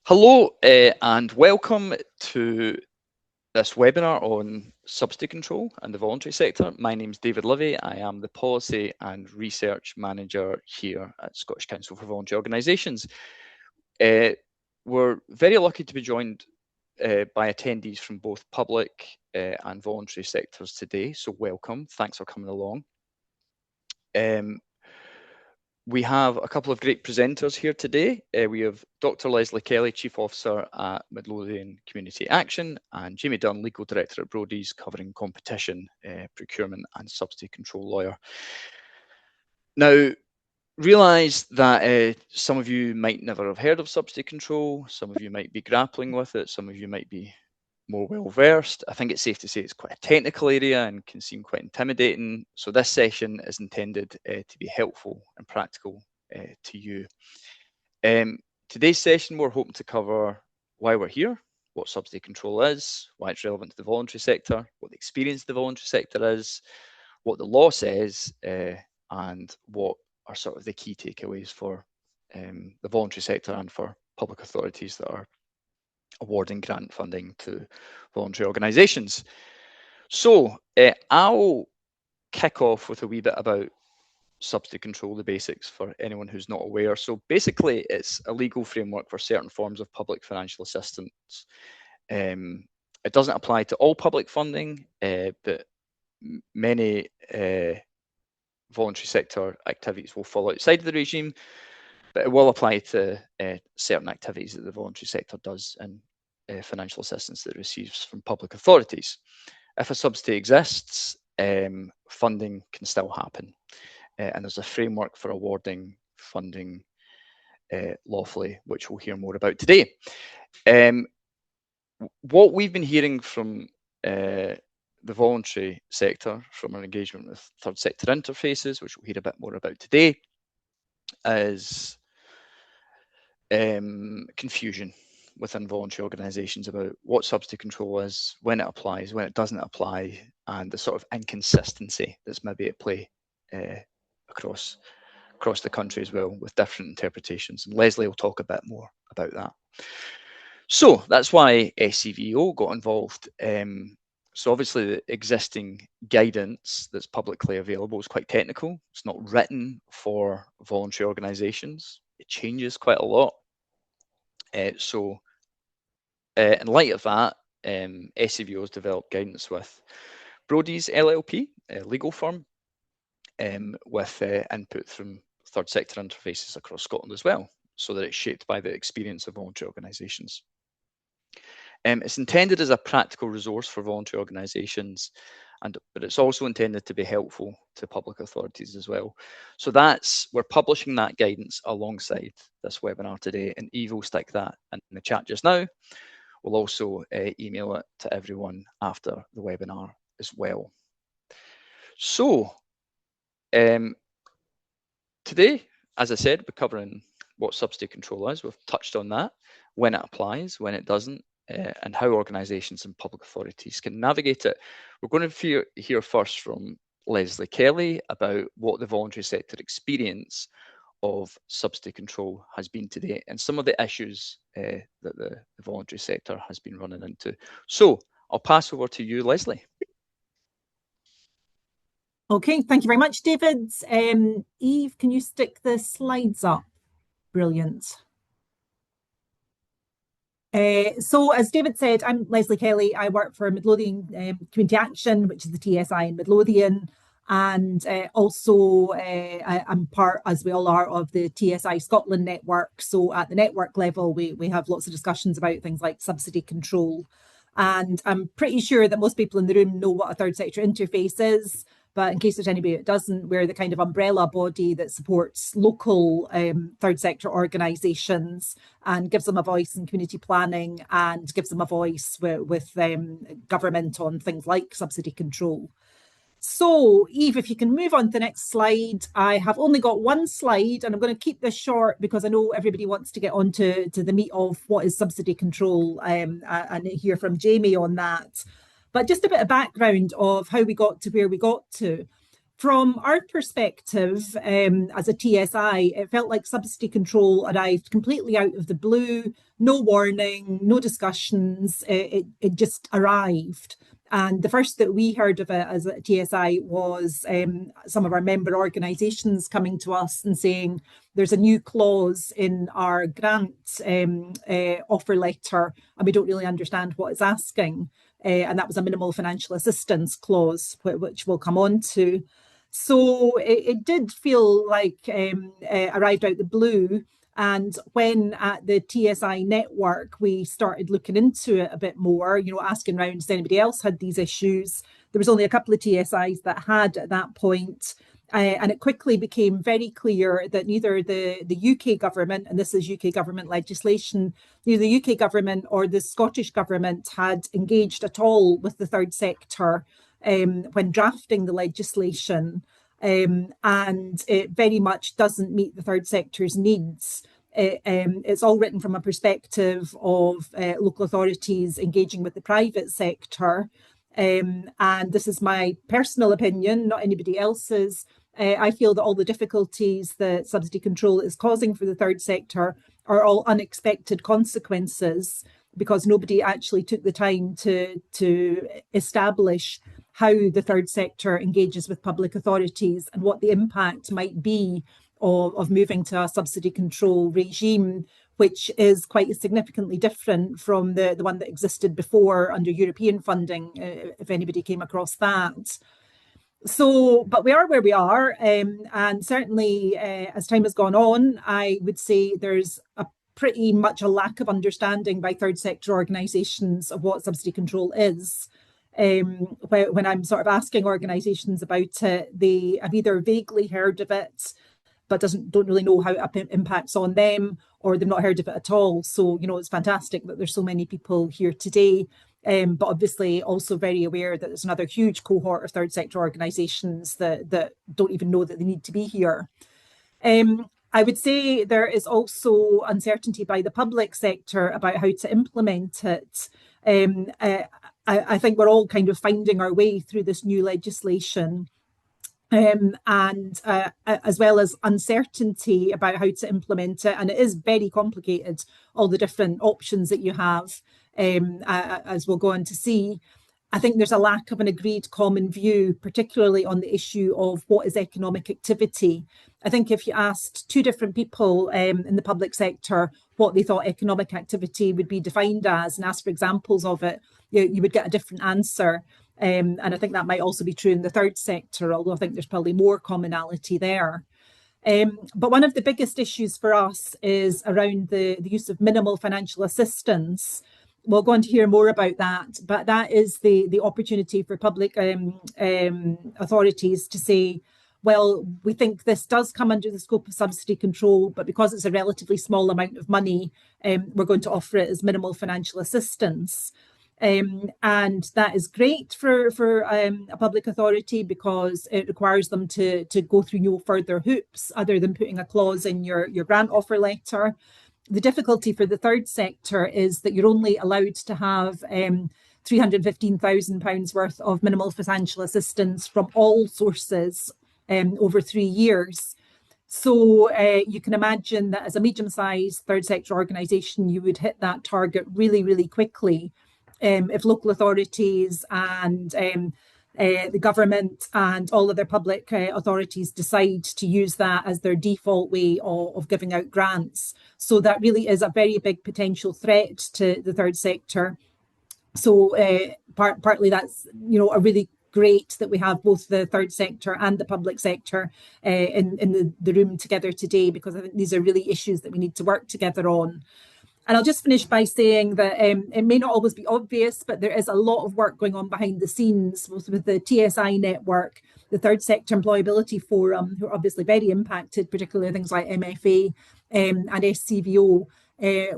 Hello and welcome to this webinar on subsidy control and the voluntary sector. My name is David Livy. I am the Policy and Research Manager here at Scottish Council for Voluntary Organisations. We're very lucky to be joined by attendees from both public and voluntary sectors today, so welcome. Thanks for coming along. We have a couple of great presenters here today. We have Dr. Leslie Kelly, Chief Officer at Midlothian Community Action, and Jamie Dunn, Legal Director at Brodies, covering competition, procurement and subsidy control lawyer. Now, realise that some of you might never have heard of subsidy control, some of you might be grappling with it, some of you might be more well versed. I think it's safe to say it's quite a technical area and can seem quite intimidating. So this session is intended to be helpful and practical to you. Today's session, we're hoping to cover why we're here, what subsidy control is, why it's relevant to the voluntary sector, what the experience of the voluntary sector is, what the law says, and what are sort of the key takeaways for the voluntary sector and for public authorities that are awarding grant funding to voluntary organisations. So I'll kick off with a wee bit about subsidy control, the basics for anyone who's not aware. So basically it's a legal framework for certain forms of public financial assistance. It doesn't apply to all public funding, but many voluntary sector activities will fall outside of the regime, but it will apply to certain activities that the voluntary sector does and financial assistance that it receives from public authorities. If a subsidy exists, funding can still happen, and there's a framework for awarding funding lawfully, which we'll hear more about today. What we've been hearing from the voluntary sector, from our engagement with third sector interfaces, which we'll hear a bit more about today, is confusion within voluntary organisations about what subsidy control is, when it applies, when it doesn't apply, and the sort of inconsistency that's maybe at play across the country as well, with different interpretations. And Leslie will talk a bit more about that. So that's why SCVO got involved. So obviously the existing guidance that's publicly available is quite technical. It's not written for voluntary organisations. It changes quite a lot. In light of that, SCVO has developed guidance with Brodies LLP, a legal firm, with input from third sector interfaces across Scotland as well, so that it's shaped by the experience of voluntary organisations. It's intended as a practical resource for voluntary organisations, but it's also intended to be helpful to public authorities as well. So we're publishing that guidance alongside this webinar today, and Eve will stick that in the chat just now. We'll also email it to everyone after the webinar as well. So today, as I said, we're covering what subsidy control is. We've touched on that, when it applies, when it doesn't, and how organisations and public authorities can navigate it. We're going to hear first from Leslie Kelly about what the voluntary sector experience of subsidy control has been to date and some of the issues that the voluntary sector has been running into. So I'll pass over to you, Leslie. Okay, thank you very much, David. Eve, can you stick the slides up? Brilliant. So as David said, I'm Leslie Kelly. I work for Midlothian Community Action, which is the TSI in Midlothian. And also I'm part, as we all are, of the TSI Scotland network. So at the network level, we have lots of discussions about things like subsidy control. And I'm pretty sure that most people in the room know what a third sector interface is. But in case there's anybody that doesn't, we're the kind of umbrella body that supports local third sector organisations and gives them a voice in community planning and gives them a voice with government on things like subsidy control. So, Eve, if you can move on to the next slide. I have only got one slide and I'm going to keep this short because I know everybody wants to get on to the meat of what is subsidy control and hear from Jamie on that. But just a bit of background of how we got to where we got to. From our perspective, as a TSI, it felt like subsidy control arrived completely out of the blue, no warning, no discussions. It just arrived. And the first that we heard of it as a TSI was some of our member organisations coming to us and saying there's a new clause in our grant offer letter and we don't really understand what it's asking. And that was a minimal financial assistance clause, which we'll come on to. So it did feel like arrived out the blue. And when at the TSI network, we started looking into it a bit more, you know, asking around, does anybody else had these issues? There was only a couple of TSIs that had at that point. And it quickly became very clear that neither the UK government, and this is UK government legislation, neither the UK government or the Scottish government had engaged at all with the third sector when drafting the legislation. And it very much doesn't meet the third sector's needs. It's all written from a perspective of local authorities engaging with the private sector. And this is my personal opinion, not anybody else's. I feel that all the difficulties that subsidy control is causing for the third sector are all unexpected consequences because nobody actually took the time to establish how the third sector engages with public authorities and what the impact might be of moving to a subsidy control regime, which is quite significantly different from the one that existed before under European funding, if anybody came across that. So, but we are where we are, and certainly as time has gone on, I would say there's a pretty much a lack of understanding by third sector organisations of what subsidy control is. When I'm sort of asking organisations about it, they have either vaguely heard of it, but don't really know how it impacts on them, or they've not heard of it at all. So, you know, it's fantastic that there's so many people here today. But obviously also very aware that there's another huge cohort of third sector organisations that don't even know that they need to be here. I would say there is also uncertainty by the public sector about how to implement it. I think we're all kind of finding our way through this new legislation. And as well as uncertainty about how to implement it. And it is very complicated, all the different options that you have, as we'll go on to see. I think there's a lack of an agreed common view, particularly on the issue of what is economic activity. I think if you asked two different people in the public sector what they thought economic activity would be defined as and asked for examples of it, you would get a different answer. And I think that might also be true in the third sector, although I think there's probably more commonality there. But one of the biggest issues for us is around the use of minimal financial assistance. We'll go on to hear more about that, but that is the opportunity for public authorities to say, well, we think this does come under the scope of subsidy control, but because it's a relatively small amount of money, we're going to offer it as minimal financial assistance. And that is great for a public authority because it requires them to go through no further hoops other than putting a clause in your grant offer letter. The difficulty for the third sector is that you're only allowed to have £315,000 worth of minimal financial assistance from all sources over 3 years. So you can imagine that as a medium-sized third sector organisation, you would hit that target really, really quickly. If local authorities and the government and all other public authorities decide to use that as their default way of giving out grants. So that really is a very big potential threat to the third sector. So partly that's, you know, a really great that we have both the third sector and the public sector in the room together today, because I think these are really issues that we need to work together on. And I'll just finish by saying that it may not always be obvious, but there is a lot of work going on behind the scenes, both with the TSI network, the Third Sector Employability Forum, who are obviously very impacted, particularly things like MFA and SCVO.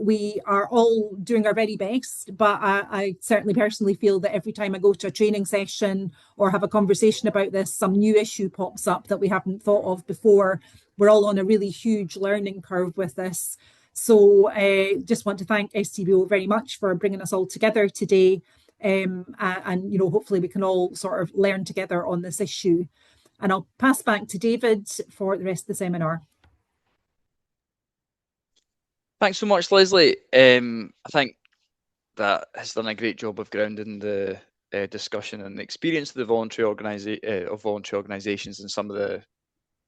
We are all doing our very best, but I certainly personally feel that every time I go to a training session or have a conversation about this, some new issue pops up that we haven't thought of before. We're all on a really huge learning curve with this. So I just want to thank SCVO very much for bringing us all together today. And, you know, hopefully we can all sort of learn together on this issue. And I'll pass back to David for the rest of the seminar. Thanks so much, Leslie. I think that has done a great job of grounding the discussion and the experience of the voluntary organisations and some of the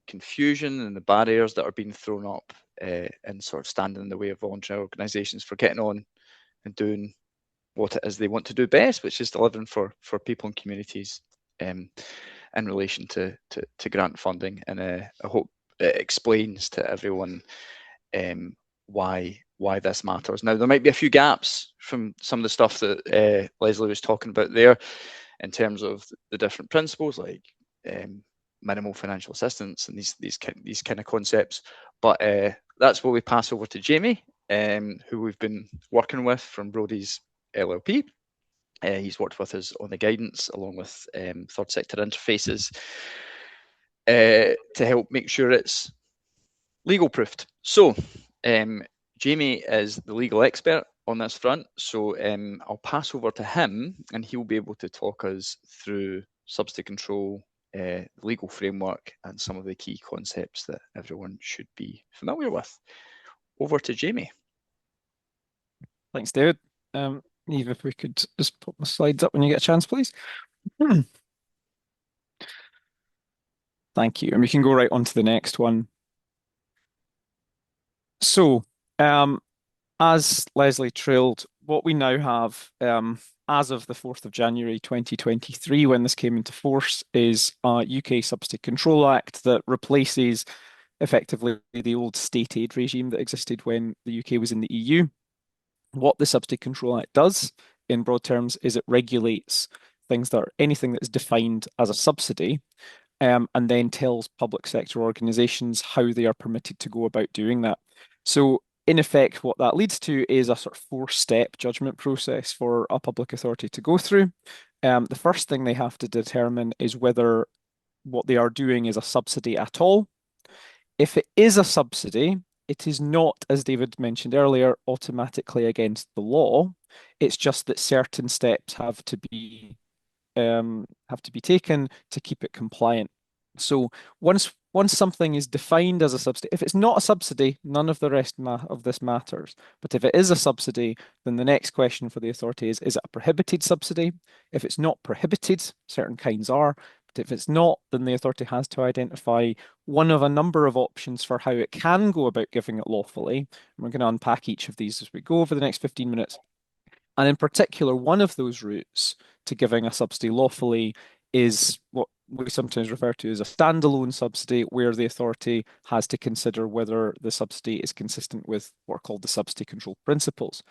confusion and the barriers that are being thrown up and sort of standing in the way of voluntary organisations for getting on and doing what it is they want to do best, which is delivering for people and communities in relation to grant funding. And I hope it explains to everyone why this matters. Now, there might be a few gaps from some of the stuff that Leslie was talking about there in terms of the different principles, like minimal financial assistance and these kind of concepts. But that's where we pass over to Jamie, who we've been working with from Brodies LLP. He's worked with us on the guidance along with third sector interfaces to help make sure it's legal proofed. So Jamie is the legal expert on this front, so I'll pass over to him and he'll be able to talk us through subsidy control, legal framework, and some of the key concepts that everyone should be familiar with. Over to Jamie. Thanks, David. Eve, if we could just put my slides up when you get a chance, please. Thank you. And we can go right on to the next one. So, as Leslie trailed, what we now have as of the 4th of January 2023, when this came into force, is a UK Subsidy Control Act that replaces effectively the old state aid regime that existed when the UK was in the EU. What the Subsidy Control Act does, in broad terms, is it regulates things that are anything that is defined as a subsidy, and then tells public sector organisations how they are permitted to go about doing that. So, in effect, what that leads to is a sort of four-step judgment process for a public authority to go through. The first thing they have to determine is whether what they are doing is a subsidy at all. If it is a subsidy, it is not, as David mentioned earlier, automatically against the law. It's just that certain steps have to be taken to keep it compliant. So once something is defined as a subsidy, if it's not a subsidy, none of the rest of this matters. But if it is a subsidy, then the next question for the authority is it a prohibited subsidy? If it's not prohibited, certain kinds are. But if it's not, then the authority has to identify one of a number of options for how it can go about giving it lawfully. And we're going to unpack each of these as we go over the next 15 minutes. And in particular, one of those routes to giving a subsidy lawfully is what we sometimes refer to as a standalone subsidy, where the authority has to consider whether the subsidy is consistent with what are called the subsidy control principles.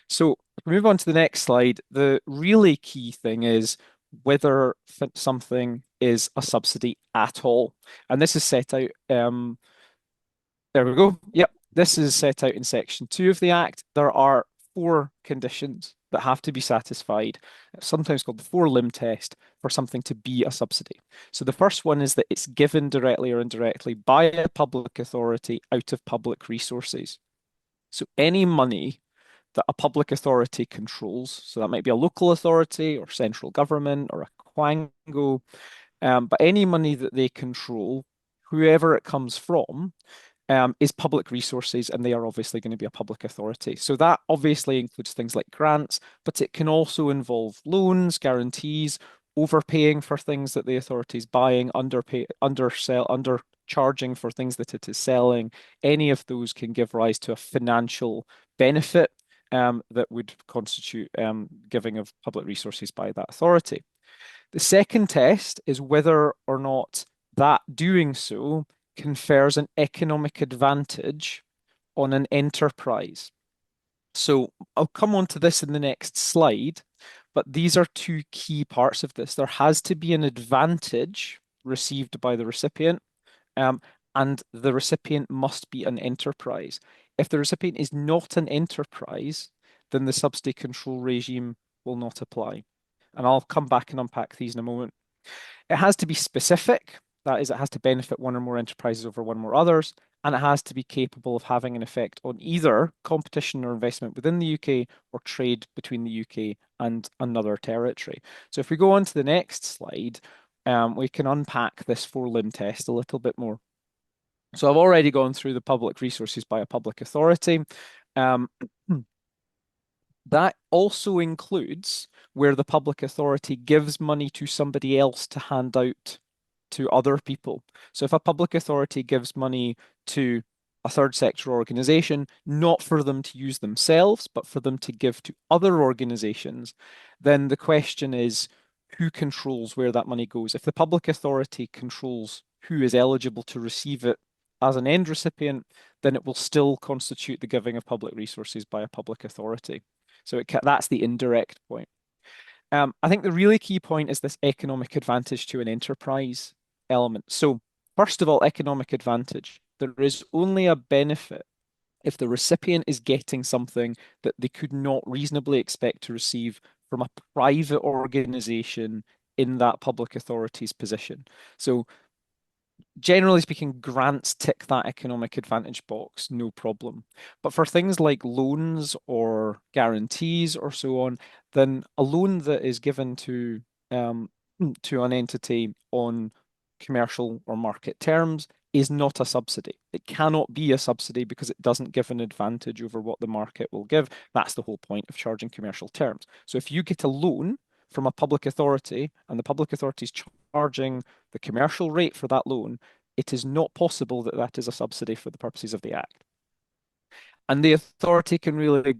So if we move on to the next slide, the really key thing is whether something is a subsidy at all. And this is set out, there we go. Yep, this is set out in section 2 of the Act. There are 4 conditions that have to be satisfied, sometimes called the 4-limb test, for something to be a subsidy. So the first one is that it's given directly or indirectly by a public authority out of public resources. So any money that a public authority controls, so that might be a local authority or central government or a quango, but any money that they control, whoever it comes from, is public resources, and they are obviously going to be a public authority. So that obviously includes things like grants, but it can also involve loans, guarantees, overpaying for things that the authority is buying, undercharging for things that it is selling. Any of those can give rise to a financial benefit that would constitute giving of public resources by that authority. The second test is whether or not that doing so confers an economic advantage on an enterprise. So I'll come on to this in the next slide, but these are 2 key parts of this. There has to be an advantage received by the recipient, and the recipient must be an enterprise. If the recipient is not an enterprise, then the subsidy control regime will not apply. And I'll come back and unpack these in a moment. It has to be specific. That is, it has to benefit one or more enterprises over one or more others, and it has to be capable of having an effect on either competition or investment within the UK or trade between the UK and another territory. So if we go on to the next slide, we can unpack this four-limb test a little bit more. So I've already gone through the public resources by a public authority. That also includes where the public authority gives money to somebody else to hand out to other people. So if a public authority gives money to a third sector organization, not for them to use themselves, but for them to give to other organizations, then the question is, who controls where that money goes? If the public authority controls who is eligible to receive it as an end recipient, then it will still constitute the giving of public resources by a public authority. So that's the indirect point. I think the really key point is this economic advantage to an enterprise element. So first of all, economic advantage. There is only a benefit if the recipient is getting something that they could not reasonably expect to receive from a private organization in that public authority's position. So generally speaking, grants tick that economic advantage box, no problem. But for things like loans or guarantees or so on, then a loan that is given to an entity on commercial or market terms is not a subsidy. It cannot be a subsidy because it doesn't give an advantage over what the market will give. That's the whole point of charging commercial terms. So if you get a loan from a public authority and the public authority is charging the commercial rate for that loan, it is not possible that that is a subsidy for the purposes of the Act. And the authority can really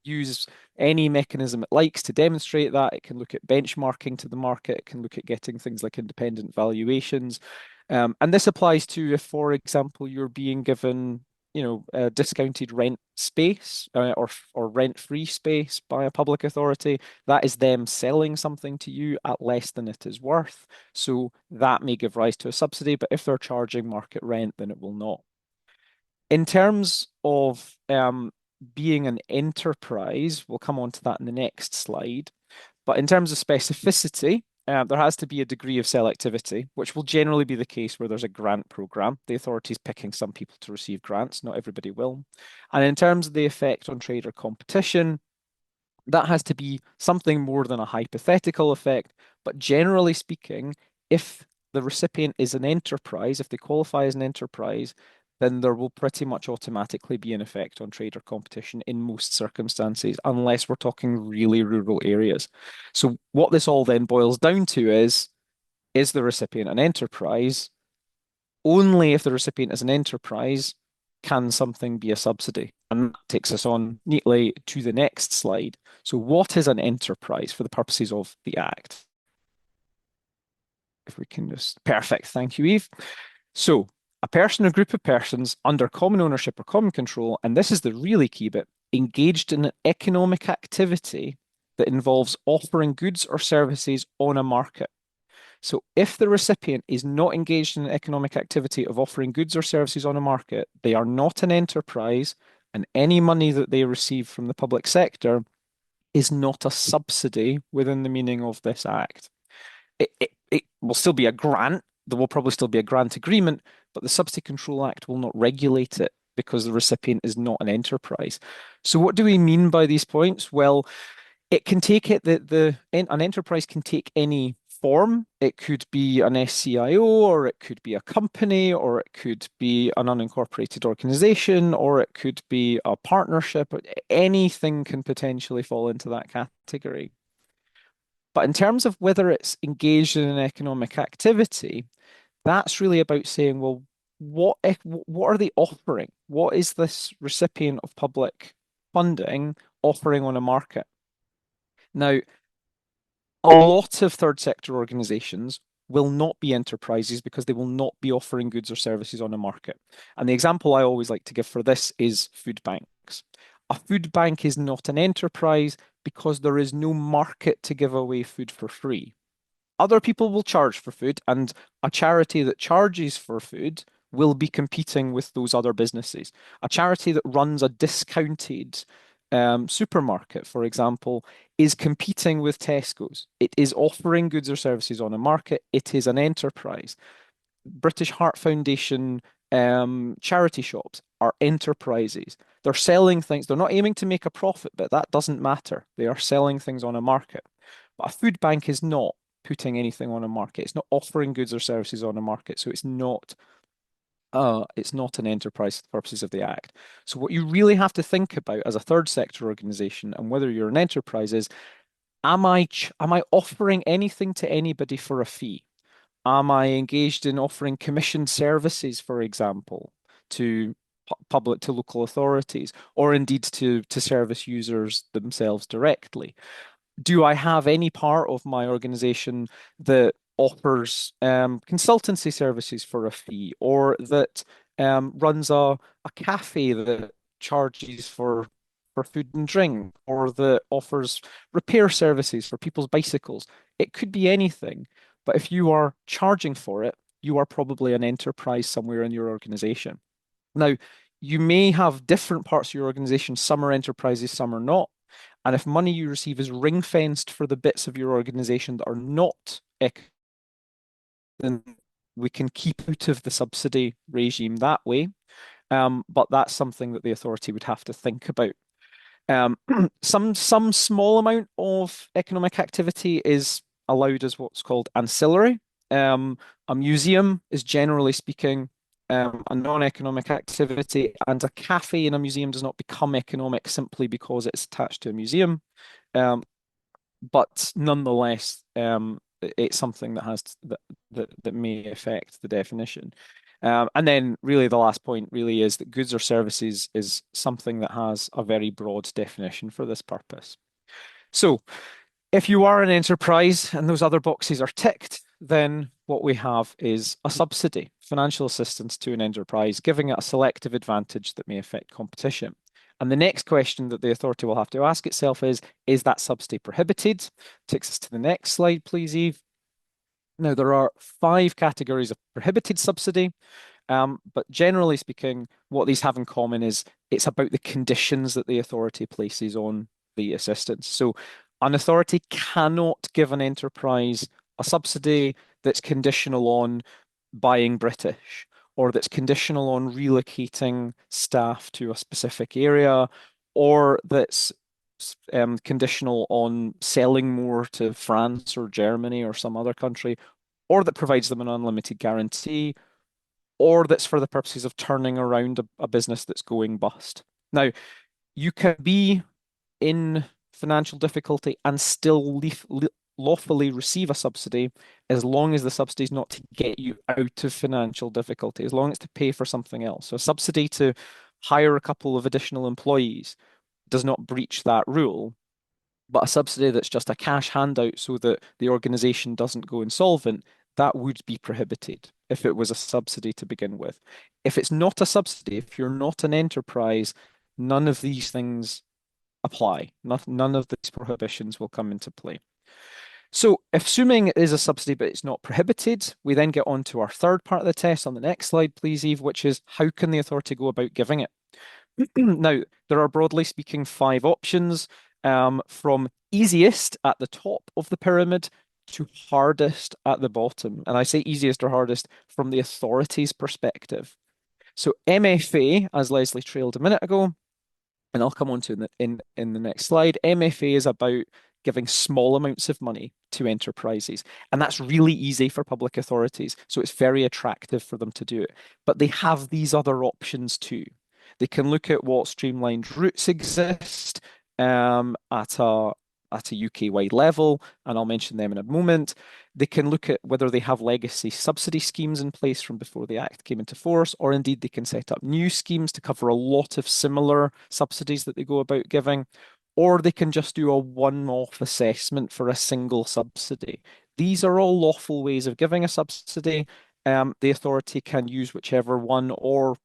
use any mechanism it likes to demonstrate that. It can look at benchmarking to the market. It can look at getting things like independent valuations. And this applies to if, for example, you're being given a discounted rent space or rent-free space by a public authority. That is them selling something to you at less than it is worth. So that may give rise to a subsidy, but if they're charging market rent, then it will not. In terms of being an enterprise, we'll come on to that in the next slide. But in terms of specificity, there has to be a degree of selectivity, which will generally be the case where there's a grant program. The authority is picking some people to receive grants, not everybody will. And in terms of the effect on trade or competition, that has to be something more than a hypothetical effect. But generally speaking, if the recipient is an enterprise, if they qualify as an enterprise, then there will pretty much automatically be an effect on trade or competition in most circumstances, unless we're talking really rural areas. So what this all then boils down to is the recipient an enterprise? Only if the recipient is an enterprise can something be a subsidy. And that takes us on neatly to the next slide. So what is an enterprise for the purposes of the Act? If we can just, perfect, thank you, Eve. So a person or group of persons under common ownership or common control, and this is the really key bit, engaged in an economic activity that involves offering goods or services on a market. So if the recipient is not engaged in an economic activity of offering goods or services on a market, they are not an enterprise, and any money that they receive from the public sector is not a subsidy within the meaning of this Act. It will still be a grant. There will probably still be a grant agreement, but the Subsidy Control Act will not regulate it because the recipient is not an enterprise. So what do we mean by these points? Well, it can take it that an enterprise can take any form. It could be an SCIO, or it could be a company, or it could be an unincorporated organization, or it could be a partnership. Anything can potentially fall into that category. But in terms of whether it's engaged in an economic activity, that's really about saying, well, what are they offering? What is this recipient of public funding offering on a market? Now, a lot of third sector organizations will not be enterprises because they will not be offering goods or services on a market. And the example I always like to give for this is food banks. A food bank is not an enterprise because there is no market to give away food for free. Other people will charge for food, and a charity that charges for food will be competing with those other businesses. A charity that runs a discounted supermarket, for example, is competing with Tesco's. It is offering goods or services on a market. It is an enterprise. British Heart Foundation charity shops are enterprises. They're selling things. They're not aiming to make a profit, but that doesn't matter. They are selling things on a market. But a food bank is not. putting anything on a market. It's not offering goods or services on a market. So it's not an enterprise for the purposes of the Act. So what you really have to think about as a third sector organization, and whether you're an enterprise, is am I offering anything to anybody for a fee? Am I engaged in offering commissioned services, for example, to public, to local authorities, or indeed to service users themselves directly? Do I have any part of my organization that offers consultancy services for a fee, or that runs a cafe that charges for food and drink, or that offers repair services for people's bicycles? It could be anything, but if you are charging for it, you are probably an enterprise somewhere in your organization. Now, you may have different parts of your organization. Some are enterprises, some are not. And if money you receive is ring fenced for the bits of your organization that are not then we can keep out of the subsidy regime that way. But that's something that the authority would have to think about. Some small amount of economic activity is allowed as what's called ancillary. A museum is, generally speaking, a non-economic activity, and a cafe in a museum does not become economic simply because it's attached to a museum. But nonetheless, it's something that may affect the definition. And then really the last point really is that goods or services is something that has a very broad definition for this purpose. So if you are an enterprise and those other boxes are ticked, then what we have is a subsidy, financial assistance to an enterprise, giving it a selective advantage that may affect competition. And the next question that the authority will have to ask itself is that subsidy prohibited? Takes us to the next slide, please, Eve. Now, there are 5 categories of prohibited subsidy, but generally speaking, what these have in common is it's about the conditions that the authority places on the assistance. So an authority cannot give an enterprise a subsidy that's conditional on buying British, or that's conditional on relocating staff to a specific area, or that's conditional on selling more to France or Germany or some other country, or that provides them an unlimited guarantee, or that's for the purposes of turning around a business that's going bust. Now, you can be in financial difficulty and still lawfully receive a subsidy as long as the subsidy is not to get you out of financial difficulty, as long as it's to pay for something else. So a subsidy to hire a couple of additional employees does not breach that rule, but a subsidy that's just a cash handout so that the organization doesn't go insolvent, that would be prohibited if it was a subsidy to begin with. If it's not a subsidy, if you're not an enterprise, none of these things apply. None of these prohibitions will come into play. So assuming it is a subsidy but it's not prohibited, we then get on to our third part of the test on the next slide, please, Eve, which is how can the authority go about giving it? Now, there are broadly speaking 5 options, from easiest at the top of the pyramid to hardest at the bottom. And I say easiest or hardest from the authority's perspective. So MFA, as Leslie trailed a minute ago, and I'll come on to in the next slide, MFA is about giving small amounts of money to enterprises. And that's really easy for public authorities. So it's very attractive for them to do it. But they have these other options too. They can look at what streamlined routes exist at a UK-wide level, and I'll mention them in a moment. They can look at whether they have legacy subsidy schemes in place from before the Act came into force, or indeed they can set up new schemes to cover a lot of similar subsidies that they go about giving, or they can just do a one-off assessment for a single subsidy. These are all lawful ways of giving a subsidy. The authority can use whichever one or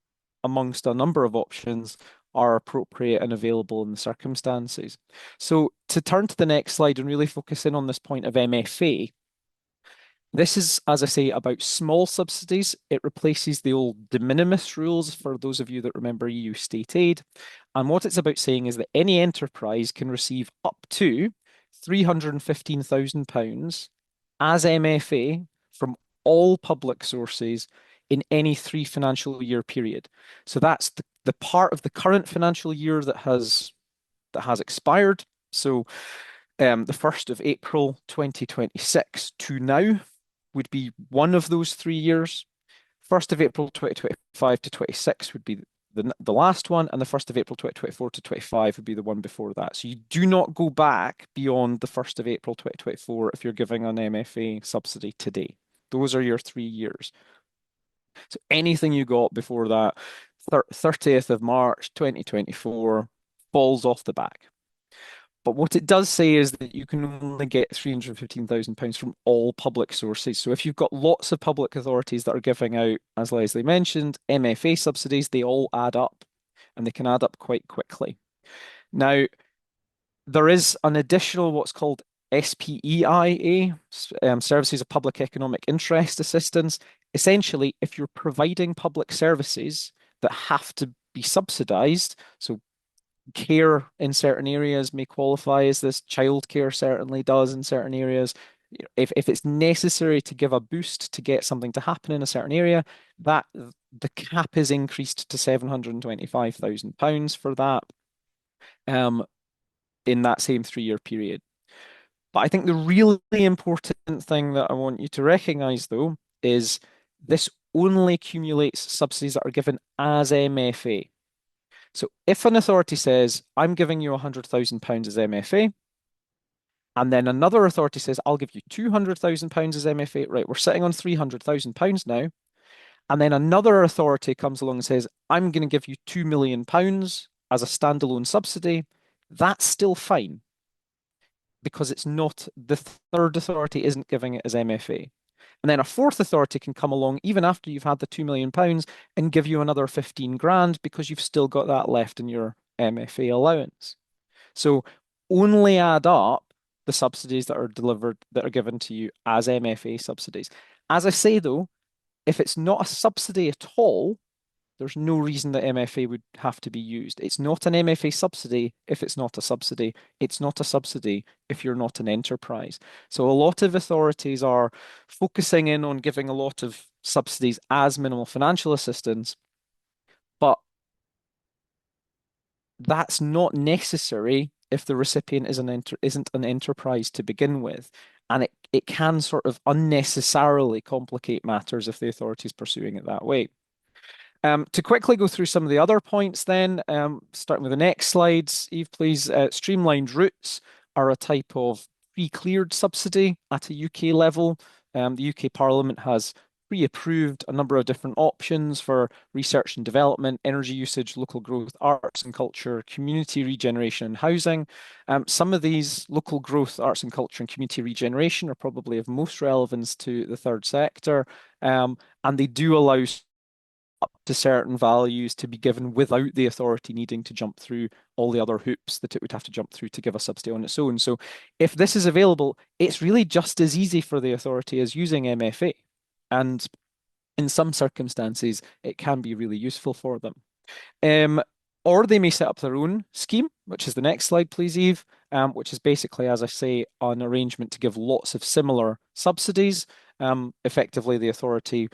amongst a number of options are appropriate and available in the circumstances. So to turn to the next slide and really focus in on this point of MFA, this is, as I say, about small subsidies. It replaces the old de minimis rules for those of you that remember EU state aid. And what it's about saying is that any enterprise can receive up to £315,000 as MFA from all public sources in any 3 financial year period. So that's the part of the current financial year that has expired. So The 1st of April 2026 to now would be one of those 3 years. 1st of April 2025 to 26 would be the last one, and the 1st of April 2024 to 25 would be the one before that. So you do not go back beyond the 1st of April 2024 if you're giving an MFA subsidy today. Those are your 3 years. So anything you got before that, 30th of March 2024, falls off the back. But what it does say is that you can only get £315,000 from all public sources. So if you've got lots of public authorities that are giving out, as Leslie mentioned, MFA subsidies, they all add up, and they can add up quite quickly. Now, there is an additional what's called SPEIA, Services of Public Economic Interest Assistance. Essentially, if you're providing public services that have to be subsidised, so care in certain areas may qualify as this, childcare certainly does in certain areas. If it's necessary to give a boost to get something to happen in a certain area, that the cap is increased to £725,000 for that in that same 3-year period. But I think the really important thing that I want you to recognise, though, is this only accumulates subsidies that are given as MFA. So if an authority says, I'm giving you £100,000 as MFA, and then another authority says, I'll give you £200,000 as MFA, right, we're sitting on £300,000 now. And then another authority comes along and says, I'm going to give you £2 million as a standalone subsidy. That's still fine because it's not, the third authority isn't giving it as MFA. And then a fourth authority can come along even after you've had the £2 million and give you another 15 grand because you've still got that left in your MFA allowance. So only add up the subsidies that are delivered, that are given to you as MFA subsidies. As I say though, if it's not a subsidy at all, there's no reason that MFA would have to be used. It's not an MFA subsidy if it's not a subsidy. It's not a subsidy if you're not an enterprise. So a lot of authorities are focusing in on giving a lot of subsidies as minimal financial assistance, but that's not necessary if the recipient isn't an enterprise to begin with. And it can sort of unnecessarily complicate matters if the authority is pursuing it that way. To quickly go through some of the other points then, starting with the next slides, Eve, please. Streamlined routes are a type of pre-cleared subsidy at a UK level. The UK Parliament has pre-approved a number of different options for research and development, energy usage, local growth, arts and culture, community regeneration and housing. Some of these local growth, arts and culture and community regeneration are probably of most relevance to the third sector, and they do allow up to certain values to be given without the authority needing to jump through all the other hoops that it would have to jump through to give a subsidy on its own. So if this is available, it's really just as easy for the authority as using MFA. And in some circumstances, it can be really useful for them. Or they may set up their own scheme, which is the next slide, please, Eve, which is basically, as I say, an arrangement to give lots of similar subsidies. Effectively, the authority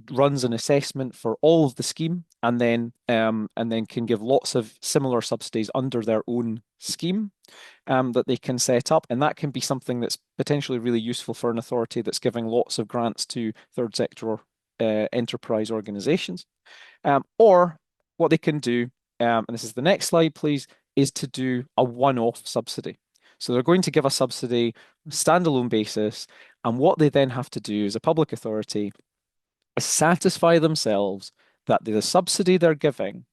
runs an assessment for all of the scheme and then can give lots of similar subsidies under their own scheme that they can set up. And that can be something that's potentially really useful for an authority that's giving lots of grants to third sector enterprise organizations. Or what they can do, and this is the next slide, please, is to do a one-off subsidy. So they're going to give a subsidy on a standalone basis, and what they then have to do as a public authority is satisfy themselves that the subsidy they're giving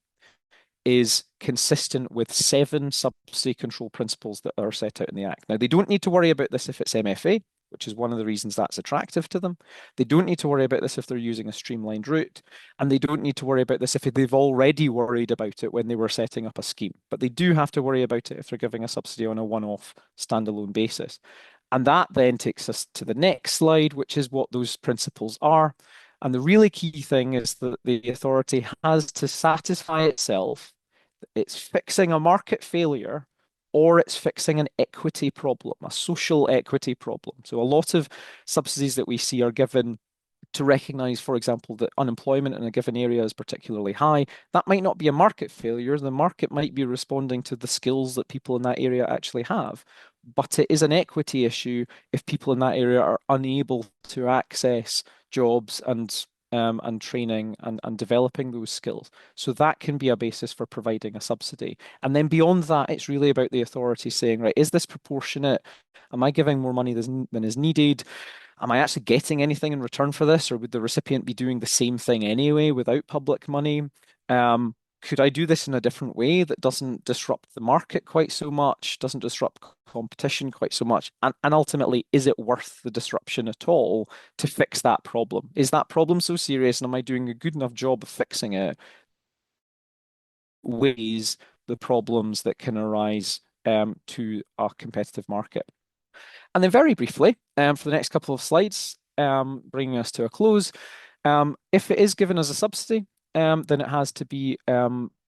is consistent with 7 subsidy control principles that are set out in the Act. Now, they don't need to worry about this if it's MFA, which is one of the reasons that's attractive to them. They don't need to worry about this if they're using a streamlined route, and they don't need to worry about this if they've already worried about it when they were setting up a scheme. But they do have to worry about it if they're giving a subsidy on a one-off standalone basis. And that then takes us to the next slide, which is what those principles are. And the really key thing is that the authority has to satisfy itself that it's fixing a market failure or it's fixing an equity problem, a social equity problem. So a lot of subsidies that we see are given to recognise, for example, that unemployment in a given area is particularly high. That might not be a market failure. The market might be responding to the skills that people in that area actually have. but it is an equity issue if people in that area are unable to access jobs and training and developing those skills. So that can be a basis for providing a subsidy. And then beyond that, it's really about the authority saying, right, is this proportionate? Am I giving more money than is needed? Am I actually getting anything in return for this, or would the recipient be doing the same thing anyway without public money? Could I do this in a different way that doesn't disrupt the market quite so much, doesn't disrupt competition quite so much? And ultimately, is it worth the disruption at all to fix that problem? Is that problem so serious, and am I doing a good enough job of fixing it? Weighs the problems that can arise to a competitive market. And then very briefly, for the next couple of slides, bringing us to a close, if it is given as a subsidy, then it has to be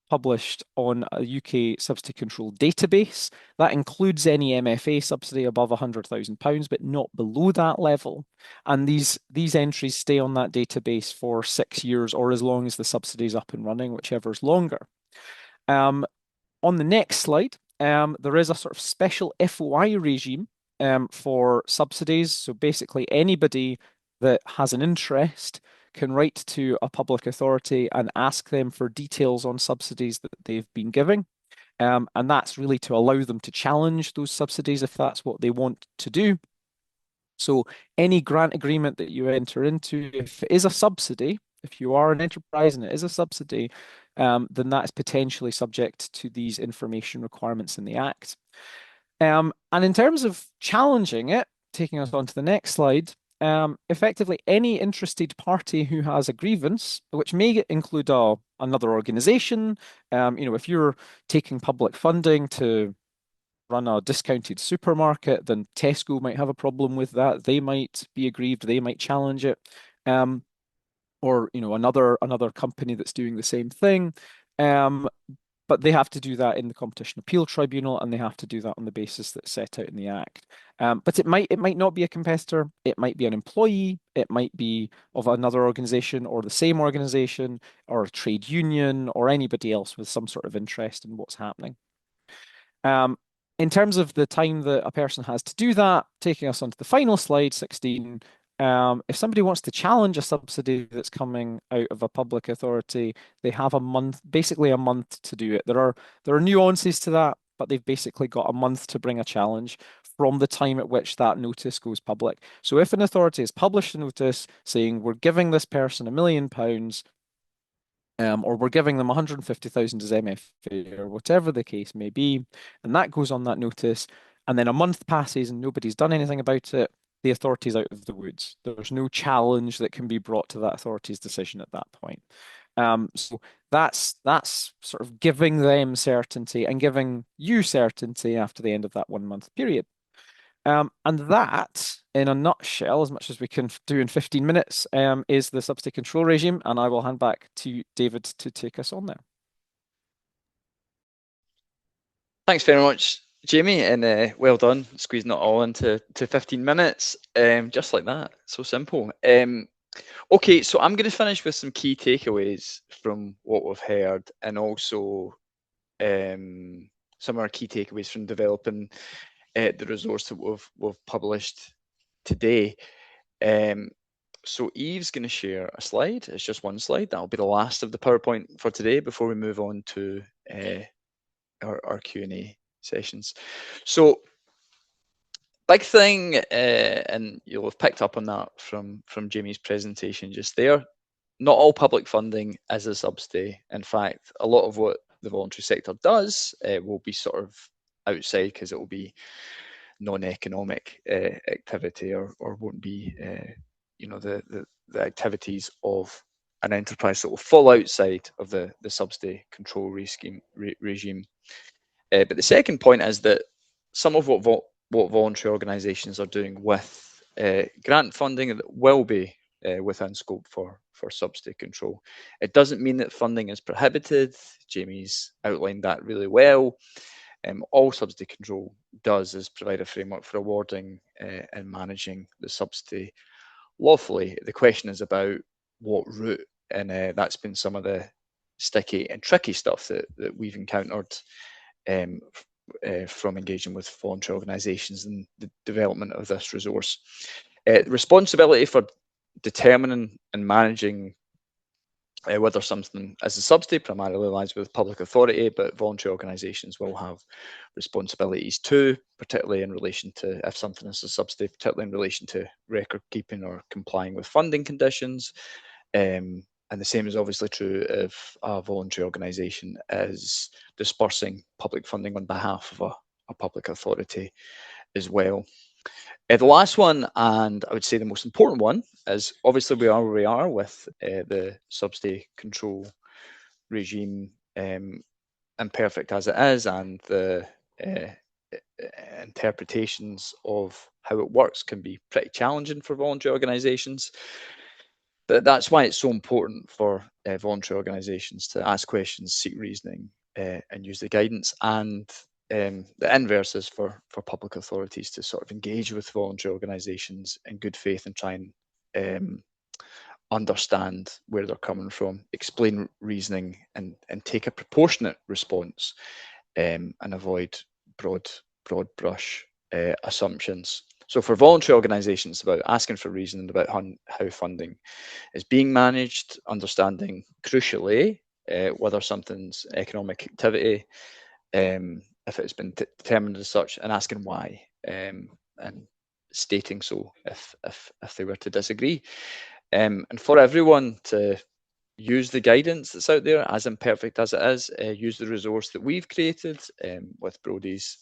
published on a UK subsidy control database. That includes any MFA subsidy above £100,000, but not below that level. And these entries stay on that database for 6 years or as long as the subsidy is up and running, whichever is longer. On the next slide, there is a sort of special FOI regime for subsidies. So basically, anybody that has an interest can write to a public authority and ask them for details on subsidies that they've been giving. And that's really to allow them to challenge those subsidies if that's what they want to do. So any grant agreement that you enter into, if it is a subsidy, if you are an enterprise and it is a subsidy, then that is potentially subject to these information requirements in the Act. And in terms of challenging it, taking us on to the next slide, effectively any interested party who has a grievance, which may include another organisation, if you're taking public funding to run a discounted supermarket, then Tesco might have a problem with that. They might be aggrieved. They might challenge it. Or another company that's doing the same thing. But they have to do that in the Competition Appeal Tribunal, and they have to do that on the basis that's set out in the Act. But it might not be a competitor. It might be an employee. It might be of another organisation or the same organisation or a trade union or anybody else with some sort of interest in what's happening. In terms of the time that a person has to do that, taking us on to the final slide, 16, if somebody wants to challenge a subsidy that's coming out of a public authority, they have basically a month to do it. There are nuances to that, but they've basically got a month to bring a challenge from the time at which that notice goes public. So if an authority has published a notice saying we're giving this person £1 million, or we're giving them 150,000 as MFA, or whatever the case may be, and that goes on that notice, and then a month passes and nobody's done anything about it, the authority's out of the woods. There's no challenge that can be brought to that authority's decision at that point. So that's sort of giving them certainty and giving you certainty after the end of that 1 month period. And that, in a nutshell, as much as we can do in 15 minutes, is the subsidy control regime. And I will hand back to David to take us on there. Thanks very much, Jamie, and well done squeezing it all into 15 minutes, just like that. So simple. Okay, so I'm going to finish with some key takeaways from what we've heard, and also some of our key takeaways from developing the resource that we've published today. So Eve's going to share a slide. It's just one slide. That'll be the last of the PowerPoint for today before we move on to our Q&A sessions. So big thing, and you'll have picked up on that from Jamie's presentation just there, not all public funding is a subsidy. In fact, a lot of what the voluntary sector does will be sort of outside, because it will be non-economic activity, or won't be the activities of an enterprise that will fall outside of the subsidy control regime. But the second point is that some of what voluntary organisations are doing with grant funding will be within scope for subsidy control. It doesn't mean that funding is prohibited. Jamie's outlined that really well. All subsidy control does is provide a framework for awarding and managing the subsidy lawfully. The question is about what route, and that's been some of the sticky and tricky stuff that we've encountered from engaging with voluntary organisations and the development of this resource. Responsibility for determining and managing whether something is a subsidy primarily lies with public authority, but voluntary organisations will have responsibilities too, particularly in relation to, if something is a subsidy, particularly in relation to record keeping or complying with funding conditions. And the same is obviously true if a voluntary organisation is dispersing public funding on behalf of a public authority as well. The last one, and I would say the most important one, is obviously we are where we are with the subsidy control regime, imperfect as it is, and the interpretations of how it works can be pretty challenging for voluntary organisations. But that's why it's so important for voluntary organisations to ask questions, seek reasoning, and use the guidance. And the inverse is for public authorities to sort of engage with voluntary organisations in good faith and try and understand where they're coming from, explain reasoning, and take a proportionate response, and avoid broad brush assumptions. So for voluntary organisations, it's about asking for reasoning about how funding is being managed, understanding crucially whether something's economic activity, if it's been determined as such, and asking why, and stating so if they were to disagree. And for everyone to use the guidance that's out there, as imperfect as it is, use the resource that we've created with Brodies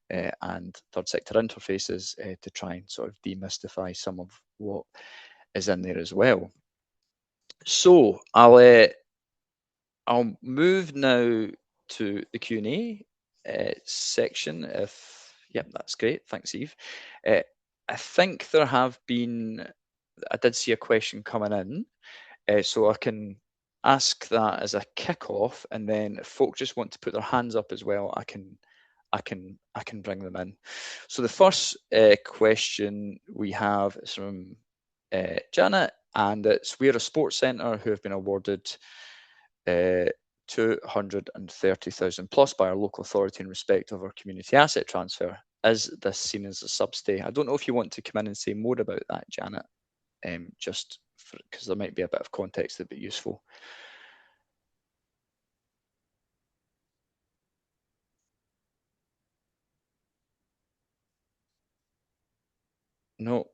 and third sector interfaces to try and sort of demystify some of what is in there as well. So I'll move now to the Q&A section. Yep, that's great. Thanks, Eve. I think there have been, I did see a question coming in, so I can ask that as a kick-off, and then if folk just want to put their hands up as well, I can bring them in. So the first question we have is from Janet, and it's: we're a sports centre who have been awarded 230,000 plus by our local authority in respect of our community asset transfer. Is this seen as a subsidy? I don't know if you want to come in and say more about that, Janet, just because there might be a bit of context that'd be useful. No.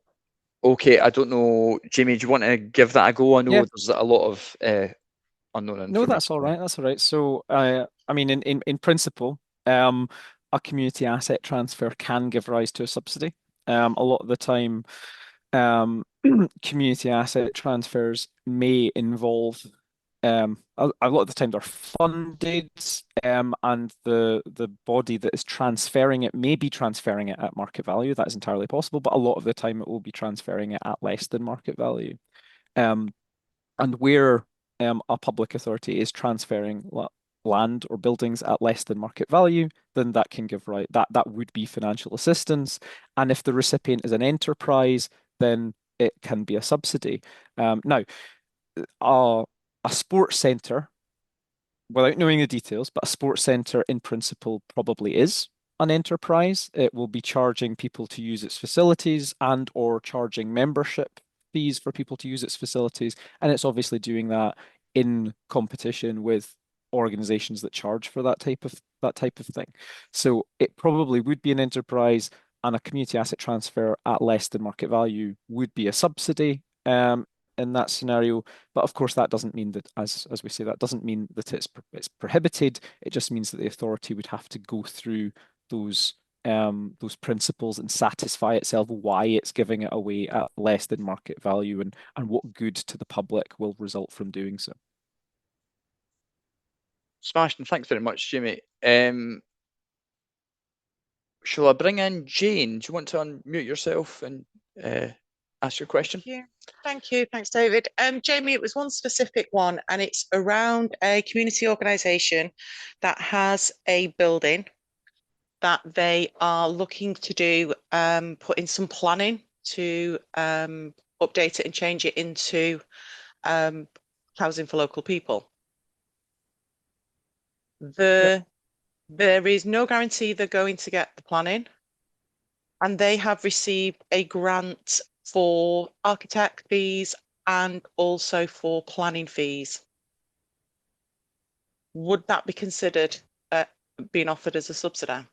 Okay, I don't know. Jamie, do you want to give that a go? I know there's a lot of unknown information. No, that's all right. That's all right. So, I mean, in principle, a community asset transfer can give rise to a subsidy. A lot of the time, community asset transfers may involve a lot of the time they're funded, and the body that is transferring it may be transferring it at market value. That is entirely possible, but a lot of the time it will be transferring it at less than market value. And where a public authority is transferring land or buildings at less than market value, then that can give right that would be financial assistance. And if the recipient is an enterprise, then it can be a subsidy. Now, a sports centre, without knowing the details, but a sports centre in principle probably is an enterprise. It will be charging people to use its facilities and or charging membership fees for people to use its facilities, and it's obviously doing that in competition with organizations that charge for that type of thing. So it probably would be an enterprise, and a community asset transfer at less than market value would be a subsidy in that scenario. But of course, that doesn't mean that, as we say, that doesn't mean that it's prohibited. It just means that the authority would have to go through those principles and satisfy itself why it's giving it away at less than market value, and what good to the public will result from doing so. Smashing. Thanks very much, Jamie. Shall I bring in Jane? Do you want to unmute yourself and ask your question? Thank you. Thanks, David. Jamie, it was one specific one, and it's around a community organisation that has a building that they are looking to do, put in some planning to update it and change it into housing for local people. The There is no guarantee they're going to get the planning, and they have received a grant for architect fees and also for planning fees. Would that be considered being offered as a subsidy?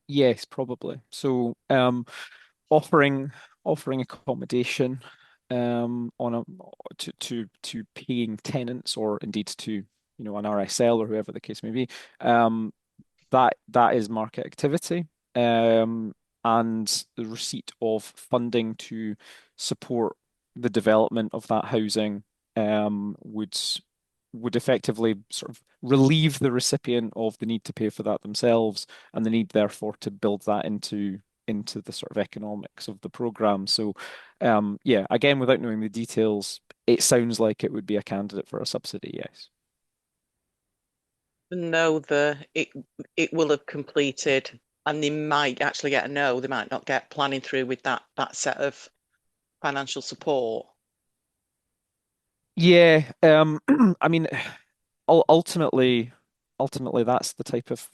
Yes, probably. So offering accommodation on a to paying tenants, or indeed to an RSL or whoever the case may be, that is market activity, and the receipt of funding to support the development of that housing would effectively sort of relieve the recipient of the need to pay for that themselves, and the need therefore to build that into the sort of economics of the program. So yeah, again, without knowing the details, it sounds like it would be a candidate for a subsidy, yes. No, it will have completed, and they might actually get a no. They might not get planning through with that set of financial support. Yeah, I mean, ultimately, that's the type of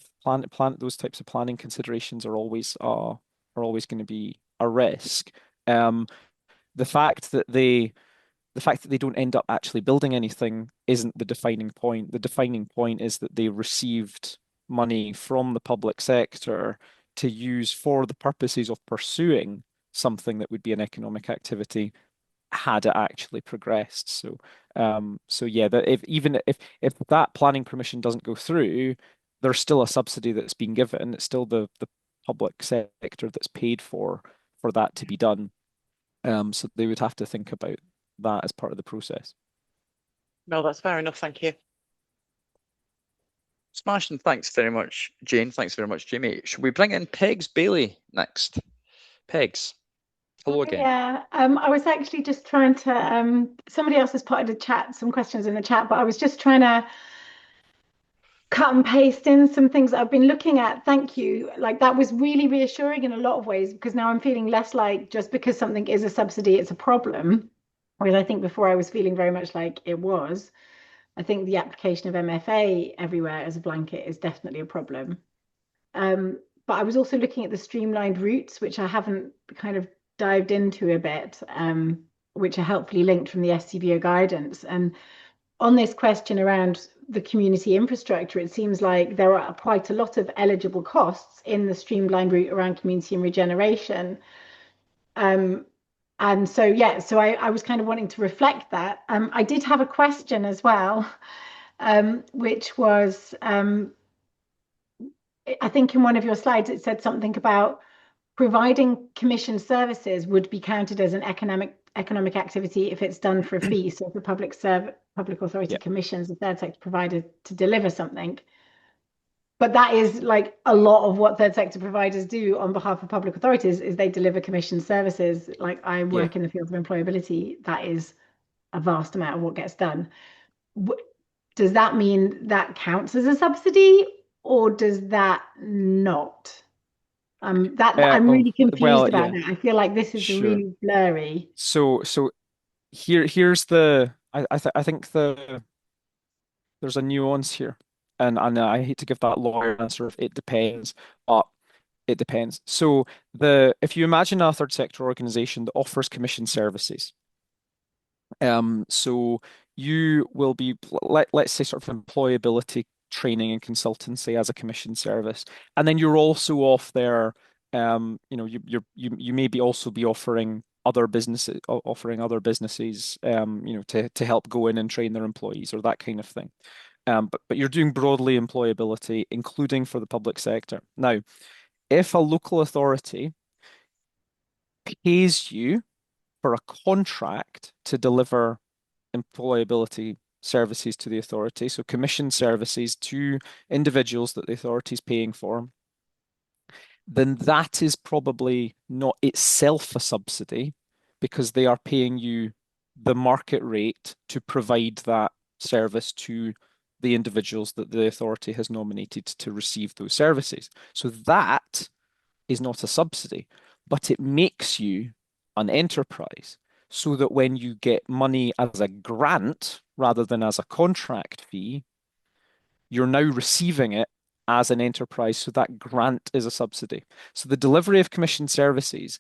those types of planning considerations are always going to be a risk. The fact that they don't end up actually building anything isn't the defining point. The defining point is that they received money from the public sector to use for the purposes of pursuing something that would be an economic activity had it actually progressed. So yeah, that if that planning permission doesn't go through, there's still a subsidy that's been given. It's still the public sector that's paid for that to be done. So they would have to think about that as part of the process. No, that's fair enough. Thank you. Smashing. Thanks very much, Jane. Thanks very much, Jamie. Should we bring in Pegs Bailey next? Pegs, hello again. Yeah, I was actually just trying to, somebody else has put in the chat some questions in the chat, but I was just trying to cut and paste in some things that I've been looking at. Thank you. Like that was really reassuring in a lot of ways, because now I'm feeling less like just because something is a subsidy, it's a problem. Whereas I think before I was feeling very much like it was. I think the application of MFA everywhere as a blanket is definitely a problem. But I was also looking at the streamlined routes, which I haven't kind of dived into a bit, which are helpfully linked from the SCVO guidance. And on this question around the community infrastructure, it seems like there are quite a lot of eligible costs in the streamlined route around community and regeneration. And so, yeah, so I was kind of wanting to reflect that. I did have a question as well, which was, I think in one of your slides, it said something about providing commission services would be counted as an economic activity if it's done for a fee. So if the public authority commissions a third sector provider to deliver something. But that is like a lot of what third sector providers do on behalf of public authorities is they deliver commission services. Like I work in the field of employability. That is a vast amount of what gets done. Does that mean that counts as a subsidy, or does that not? I'm really confused about that. I feel like this is really blurry. So here's the I think there's a nuance here, and I hate to give that lawyer answer of it depends, but it depends. So if you imagine a third sector organization that offers commission services, so you will be let's say sort of employability training and consultancy as a commission service, and then you're also off there. You may be also be offering other businesses, to help go in and train their employees or that kind of thing. But you're doing broadly employability, including for the public sector. Now, if a local authority pays you for a contract to deliver employability services to the authority, so commission services to individuals that the authority is paying for, then that is probably not itself a subsidy, because they are paying you the market rate to provide that service to the individuals that the authority has nominated to receive those services. So that is not a subsidy, but it makes you an enterprise, so that when you get money as a grant rather than as a contract fee, you're now receiving it as an enterprise, so that grant is a subsidy. So the delivery of commissioned services,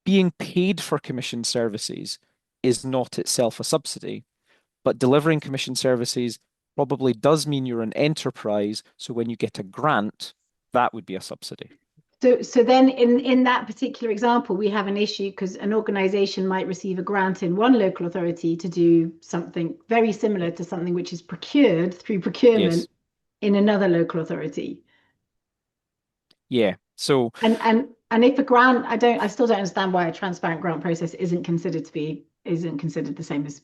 being paid for commissioned services, is not itself a subsidy, but delivering commissioned services probably does mean you're an enterprise, so when you get a grant, that would be a subsidy. So then in that particular example, we have an issue because an organization might receive a grant in one local authority to do something very similar to something which is procured through procurement Yes. in another local authority. Yeah. So and if a grant, I still don't understand why a transparent grant process isn't considered the same as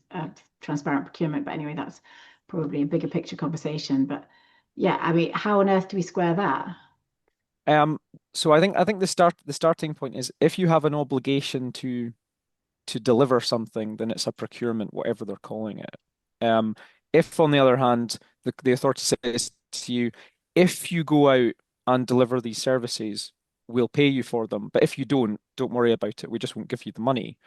transparent procurement. But anyway, that's probably a bigger picture conversation. But yeah, I mean, how on earth do we square that? So I think the starting point is if you have an obligation to deliver something, then it's a procurement, whatever they're calling it. If on the other hand, the authority says to you, if you go out and deliver these services, we'll pay you for them. But if you don't worry about it. We just won't give you the money.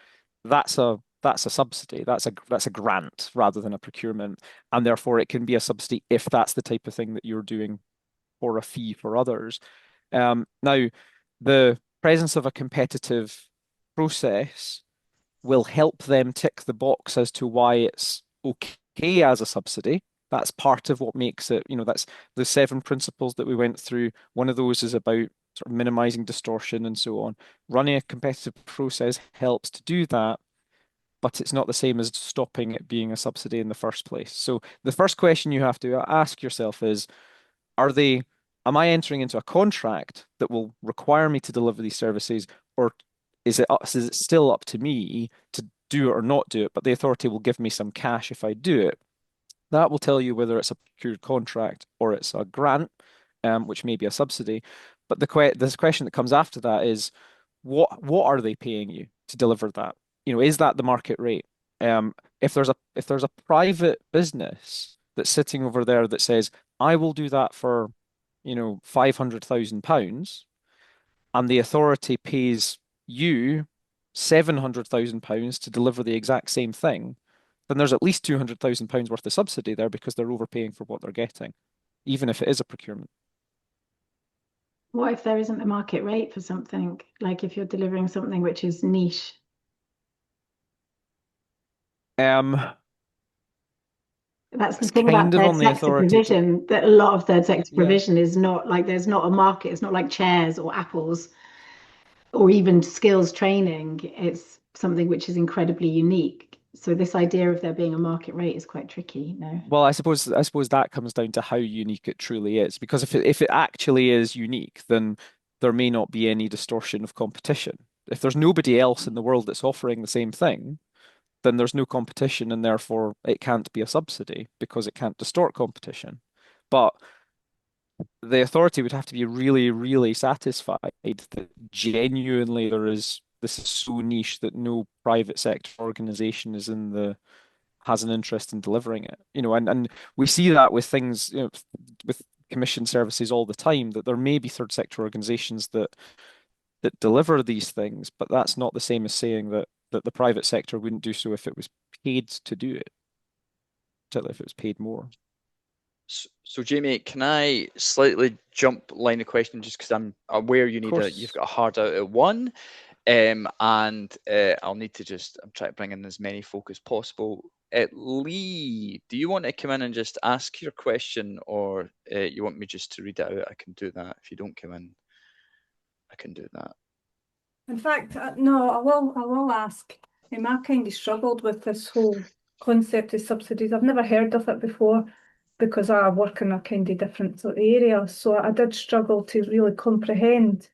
That's a subsidy. That's a grant rather than a procurement, and therefore it can be a subsidy if that's the type of thing that you're doing for a fee for others. Now, the presence of a competitive process will help them tick the box as to why it's okay as a subsidy. That's part of what makes it, that's the 7 principles that we went through. One of those is about sort of minimizing distortion and so on. Running a competitive process helps to do that, but it's not the same as stopping it being a subsidy in the first place. So the first question you have to ask yourself is, am I entering into a contract that will require me to deliver these services, or is it still up to me to do it or not do it, but the authority will give me some cash if I do it? That will tell you whether it's a procured contract or it's a grant, which may be a subsidy. But this question that comes after that is, what are they paying you to deliver that? Is that the market rate? If there's a private business that's sitting over there that says, I will do that for £500,000, and the authority pays you £700,000 to deliver the exact same thing, then there's at least £200,000 worth of subsidy there because they're overpaying for what they're getting, even if it is a procurement. What if there isn't a market rate for something? Like if you're delivering something which is niche? That's the thing about third sector provision, that a lot of third sector provision is not like, there's not a market. It's not like chairs or apples or even skills training. It's something which is incredibly unique. So this idea of there being a market rate is quite tricky, no? Well, I suppose that comes down to how unique it truly is. Because if it actually is unique, then there may not be any distortion of competition. If there's nobody else in the world that's offering the same thing, then there's no competition, and therefore it can't be a subsidy because it can't distort competition. But the authority would have to be really, really satisfied that genuinely this is so niche that no private sector organization has an interest in delivering it. And we see that with things, with commission services all the time, that there may be third sector organizations that deliver these things, but that's not the same as saying that the private sector wouldn't do so if it was paid to do it, particularly if it was paid more. So Jamie, can I slightly jump line of question just because I'm aware you've got a hard out at 1, and I'll need to I'm trying to bring in as many folk as possible. Lee, do you want to come in and just ask your question, or you want me just to read it out? I can do that. If you don't come in, I can do that. In fact, no, I will ask. I kind of struggled with this whole concept of subsidies. I've never heard of it before because I work in a kind of different sort of area. So I did struggle to really comprehend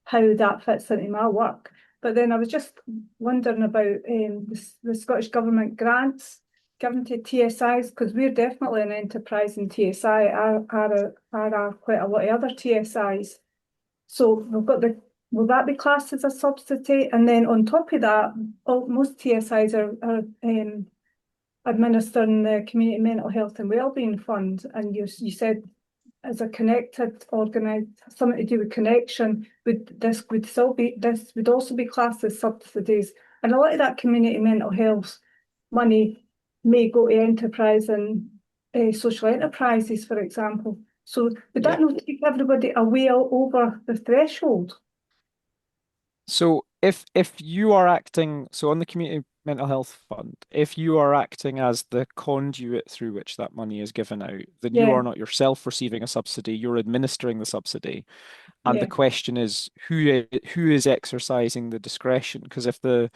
how that fits into my work. But then I was just wondering about the Scottish Government grants given to TSIs, because we're definitely an enterprise in TSI, are quite a lot of other TSIs. So we've got will that be classed as a subsidy? And then on top of that, most TSIs are administering the Community Mental Health and Wellbeing Fund. And you said as a connected something to do with connection, this would also be classed as subsidies. And a lot of that community mental health money may go to enterprise and social enterprises, for example. So would Yeah. that not take everybody away over the threshold? So if you are acting, so on the Community Mental Health Fund, if you are acting as the conduit through which that money is given out, then you Yeah. are not yourself receiving a subsidy, you're administering the subsidy. And Yeah. the question is who is exercising the discretion? Because if a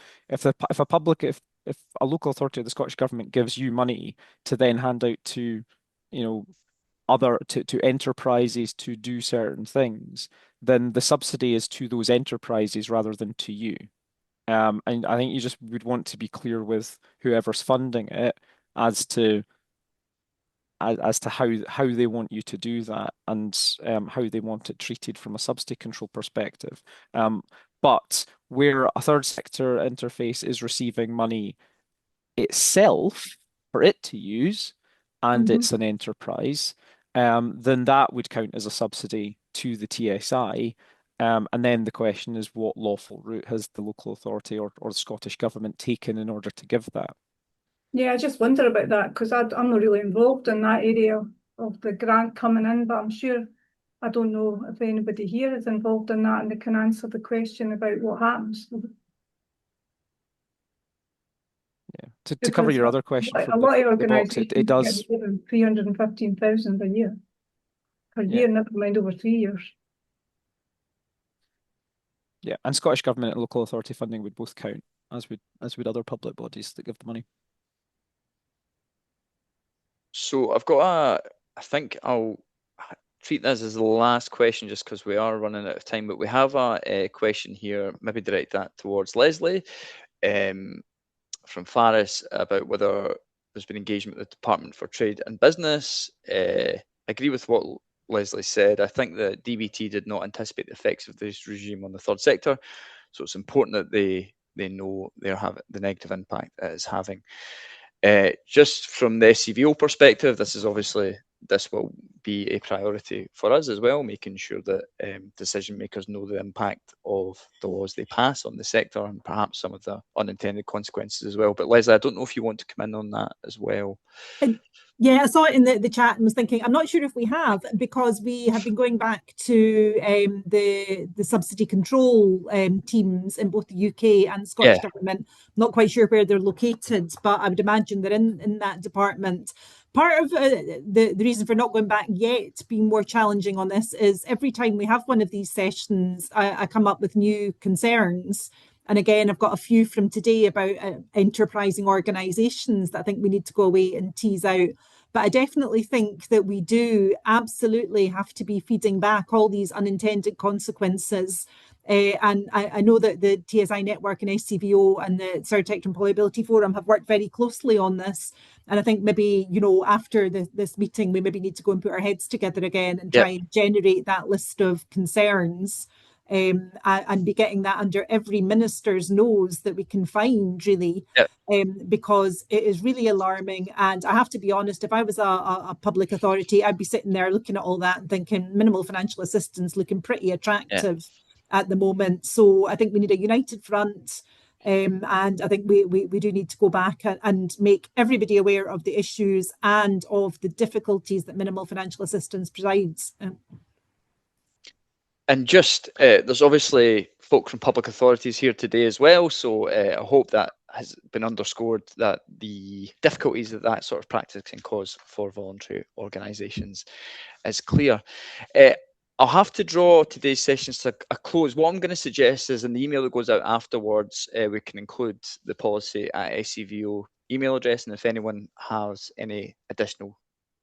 local authority of the Scottish Government gives you money to then hand out to, to enterprises to do certain things, then the subsidy is to those enterprises rather than to you. And I think you just would want to be clear with whoever's funding it as to how they want you to do that, and how they want it treated from a subsidy control perspective. But where a third sector interface is receiving money itself for it to use, and it's an enterprise, then that would count as a subsidy to the TSI. And then the question is, what lawful route has the local authority or the Scottish Government taken in order to give that? Yeah, I just wonder about that because I'm not really involved in that area of the grant coming in, but I'm sure, I don't know if anybody here is involved in that and they can answer the question about what happens. Yeah. To cover your other question a from lot of the box, it does. get 315,000 a year per year, never mind over 3 years. Yeah, and Scottish Government and local authority funding would both count, as would other public bodies that give the money. So I've got I think I'll treat this as the last question just because we are running out of time, but we have a question here, maybe direct that towards Leslie, from Faris about whether there's been engagement with the Department for Trade and Business. I agree with what Leslie said. I think that DBT did not anticipate the effects of this regime on the third sector, so it's important that they know the negative impact it is having. Just from the SCVO perspective, this will be a priority for us as well, making sure that decision makers know the impact of the laws they pass on the sector and perhaps some of the unintended consequences as well. But Leslie, I don't know if you want to come in on that as well. Yeah, I saw it in the chat and was thinking, I'm not sure if we have, because we have been going back to the subsidy control teams in both the UK and Scottish Government. Not quite sure where they're located, but I would imagine they're in that department. Part of the reason for not going back yet, being more challenging on this, is every time we have one of these sessions, I come up with new concerns. And again, I've got a few from today about enterprising organisations that I think we need to go away and tease out. But I definitely think that we do absolutely have to be feeding back all these unintended consequences. And I know that the TSI Network and SCVO and the Third Sector Employability Forum have worked very closely on this. And I think maybe, after this meeting, we maybe need to go and put our heads together again and try and generate that list of concerns. And be getting that under every minister's nose that we can find, really, because it is really alarming. And I have to be honest, if I was a public authority, I'd be sitting there looking at all that and thinking minimal financial assistance looking pretty attractive at the moment. So I think we need a united front. And I think we do need to go back and make everybody aware of the issues and of the difficulties that minimal financial assistance provides. And just, there's obviously folk from public authorities here today as well, so I hope that has been underscored, that the difficulties that sort of practice can cause for voluntary organisations is clear. I'll have to draw today's sessions to a close. What I'm going to suggest is in the email that goes out afterwards, we can include the policy at SCVO email address, and if anyone has any additional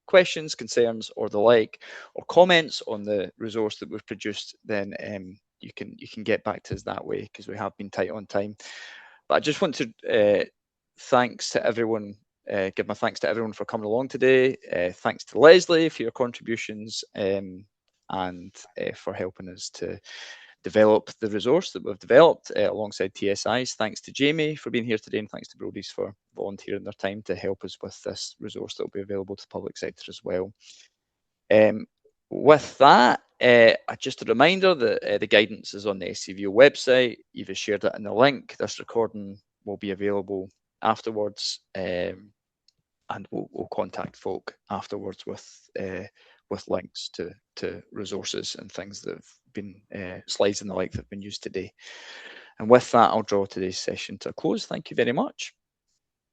questions, concerns, or the like, or comments on the resource that we've produced, then you can get back to us that way, because we have been tight on time. But I just want to give my thanks to everyone for coming along today. Thanks to Leslie for your contributions and for helping us to develop the resource that we've developed alongside TSIs. Thanks to Jamie for being here today, and thanks to Brodies for volunteering their time to help us with this resource that will be available to the public sector as well. With that, just a reminder that the guidance is on the SCVO website. Eva shared it in the link. This recording will be available afterwards. And and we'll contact folk afterwards with links to resources and things that have been slides and the like that have been used today. And with that, I'll draw today's session to a close. Thank you very much.